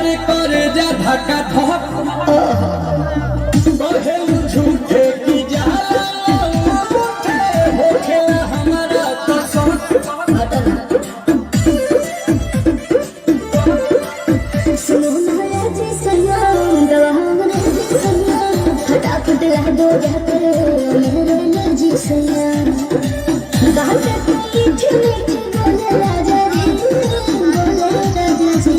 धक्का धक बहेलू झूठे की जाला उठे होखेला हमारा तो सब सुनो ना जी सैया दवा हमने जी सैया फटाफट ला दो जाकर मेरे जी सैया बात मीठी मीठी बोले राजा जी बोले राजा जी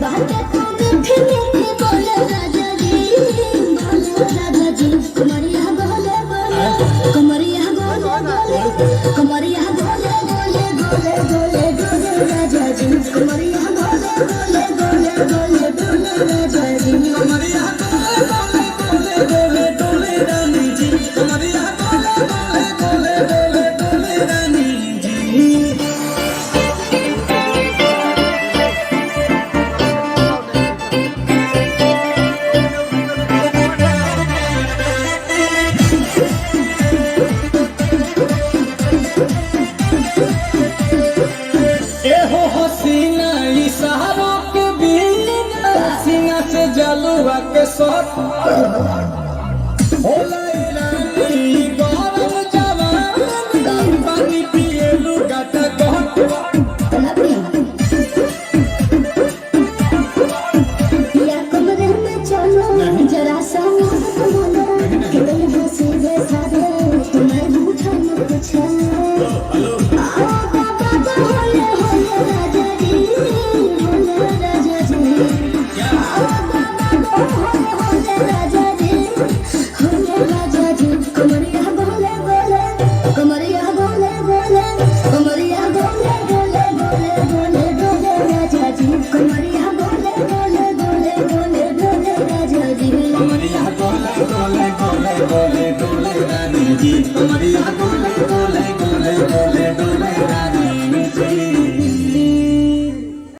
बात मीठी मीठी बोले राजा जी बोले राजा जी कमरिया बोले बोले कमरिया बोले बोले कमरिया बोले बोले बोले बोले बोले राजा जी कमरिया बोले बोले बोले बोले बोले राजा जी कमरिया बोले बोले बोले बोले रानी जी कमरिया बोले बोले बोले बोले रानी जी एहो हसीना इशारों के बिना सीना से जलवा के सौत होला रानी गरम जवान पानी पिए लुगाट कहत या कमरे में चलो जरा सा बोलो केवल हंसी जैसा दे तुम्हें मुझे न पूछो बोले बोले राजा जी बोले राजा जी बोले राजा जी बोले राजा जी कमरिया बोले बोले कमरिया बोले बोले कमरिया बोले बोले बोले बोले बोले राजा जी कमरिया बोले बोले बोले बोले बोले राजा जी कमरिया बोले बोले बोले बोले बोले रानी जी कमरिया